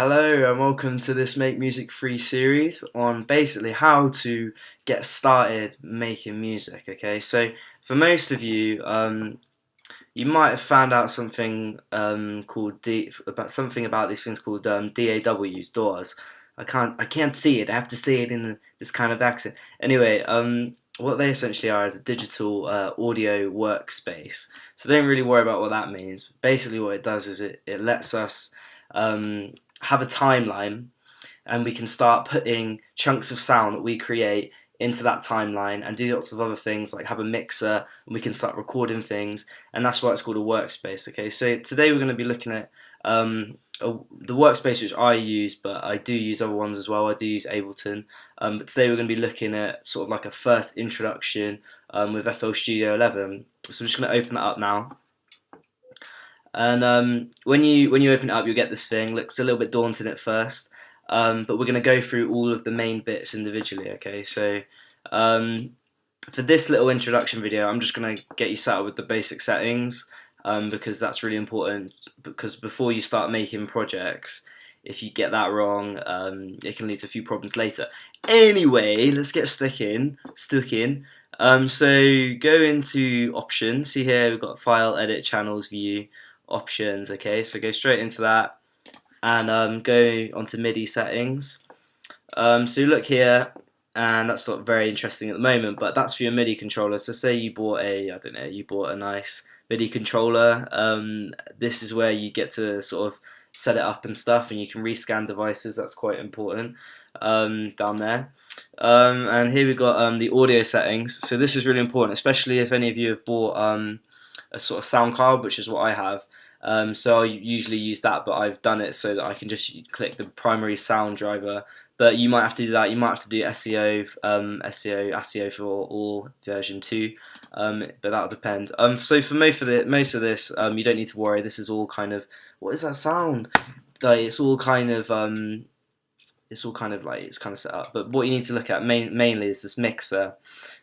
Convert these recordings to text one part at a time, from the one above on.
Hello and welcome to this Make Music Free series on basically how to get started making music. Okay, so for most of you, you might have found out something about these things called DAWs, DAWs. I can't see it. I have to say it in this kind of accent. Anyway, what they essentially are is a digital audio workspace. So don't really worry about what that means. Basically, what it does is it lets us have a timeline, and we can start putting chunks of sound that we create into that timeline and do lots of other things like have a mixer, and we can start recording things, and that's why it's called a workspace. Okay, so today we're going to be looking at the workspace which I use, but I do use other ones as well. I do use Ableton, but today we're going to be looking at sort of like a first introduction with FL Studio 11. So I'm just going to open it up now. And when you open it up, you'll get this thing. Looks a little bit daunting at first, but we're going to go through all of the main bits individually. Okay, so for this little introduction video, I'm just going to get you set up with the basic settings, because that's really important. Because before you start making projects, if you get that wrong, it can lead to a few problems later. Anyway, let's get stuck in. So go into options. See here, we've got file, edit, channels, view, options. Okay, so go straight into that and go onto MIDI settings. So look here, and that's not very interesting at the moment, but that's for your MIDI controller. So say you bought a nice MIDI controller. This is where you get to sort of set it up and stuff, and you can rescan devices. That's quite important down there. And here we've got the audio settings. So this is really important, especially if any of you have bought a sort of sound card, which is what I have. So I usually use that, but I've done it so that I can just click the primary sound driver. But you might have to do that. You might have to do SEO for all version 2, but that'll depend. So for most of this, you don't need to worry. This is all kind of, what is that sound? Like, it's all kind of set up. But what you need to look at mainly is this mixer.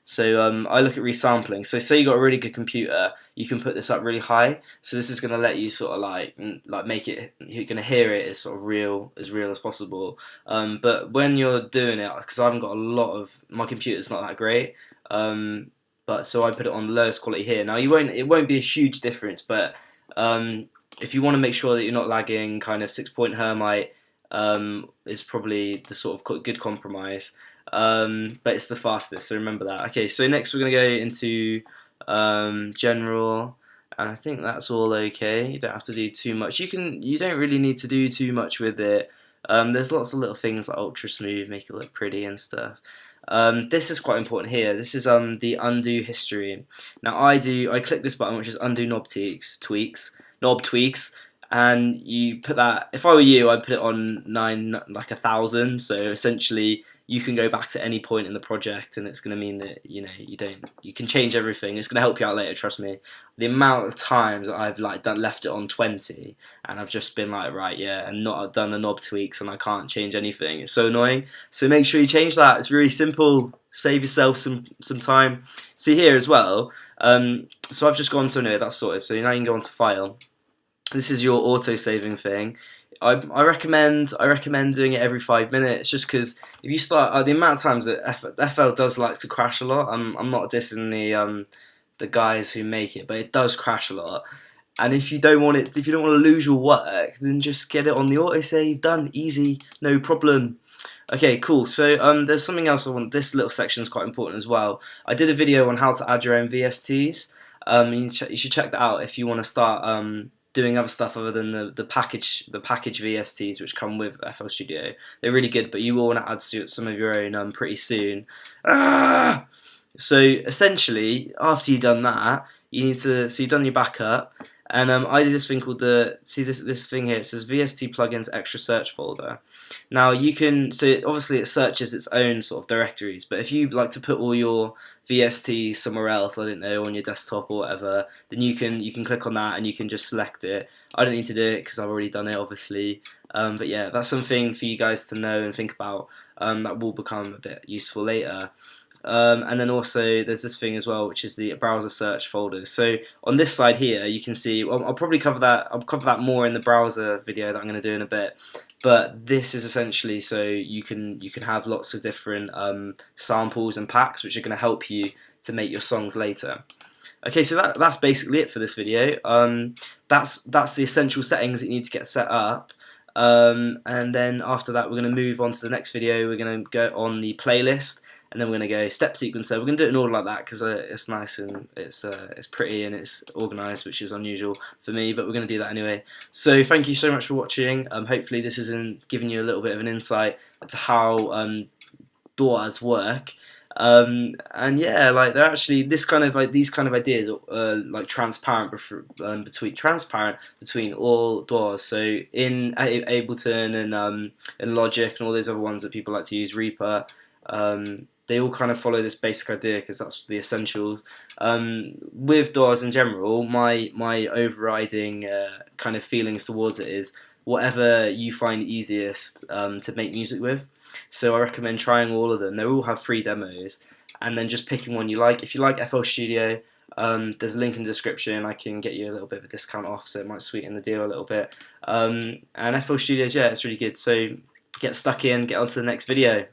So I look at resampling. So say you got a really good computer, you can put this up really high. So this is going to let you sort of like make it, you're going to hear it as sort of real as possible. But when you're doing it, because I haven't got a lot of, my computer's not that great, but so I put it on the lowest quality here. Now it won't be a huge difference, but if you want to make sure that you're not lagging, kind of 6-point Hermite is probably the sort of good compromise. But it's the fastest, so remember that. Okay, so next we're going to go into general, and I think that's all okay. You don't have to do too much. You don't really need to do too much with it. There's lots of little things like ultra smooth, make it look pretty and stuff. This is quite important here. This is the undo history. Now I click this button, which is undo knob tweaks, and you put that. If I were you, I'd put it on 1000. So essentially, you can go back to any point in the project, and it's going to mean that you can change everything. It's going to help you out later. Trust me. The amount of times I've left it on 20, and I've just been like, right, yeah, and not done the knob tweaks, and I can't change anything. It's so annoying. So make sure you change that. It's really simple. Save yourself some time. See here as well. So I've just gone to no, that's sorted. So now you can go onto file. This is your auto-saving thing. I recommend doing it every 5 minutes, just because if you start the amount of times that FL does like to crash a lot. I'm not dissing the guys who make it, but it does crash a lot. And if you don't want to lose your work, then just get it on the autosave. Done, easy, no problem. Okay, cool. So there's something else I want. This little section is quite important as well. I did a video on how to add your own VSTs. You should check that out if you want to start doing other stuff other than the package VSTs which come with FL Studio. They're really good, but you will want to add some of your own pretty soon. So essentially, after you've done that, you've done your backup, and I did this thing called this thing here. It says VST plugins extra search folder. Now obviously it searches its own sort of directories, but if you like to put all your VSTs somewhere else, I don't know, on your desktop or whatever, then you can click on that and you can just select it. I don't need to do it because I've already done it, obviously. But yeah, that's something for you guys to know and think about. that will become a bit useful later. And then also there's this thing as well, which is the browser search folders. So on this side here, you can see, well, I'll probably cover that. I'll cover that more in the browser video that I'm going to do in a bit. But this is essentially so you can have lots of different samples and packs, which are going to help you to make your songs later. Okay, so that's basically it for this video. That's the essential settings that you need to get set up. And then after that, we're going to move on to the next video. We're going to go on the playlist, and then we're going to go step sequencer. We're going to do it in order like that because it's nice and it's pretty and it's organised, which is unusual for me, but we're going to do that anyway. So thank you so much for watching. Hopefully this has given you a little bit of an insight into how DAWs work. And yeah, like they're actually these kind of ideas are like transparent between all DAWs. So in Ableton and Logic and all those other ones that people like to use, Reaper, they all kind of follow this basic idea because that's the essentials. With DAWs in general, my overriding kind of feelings towards it is whatever you find easiest to make music with. So I recommend trying all of them. They all have free demos, and then just picking one you like. If you like FL Studio, there's a link in the description. I can get you a little bit of a discount off, so it might sweeten the deal a little bit. And FL Studios, yeah, it's really good. So get stuck in, get on to the next video.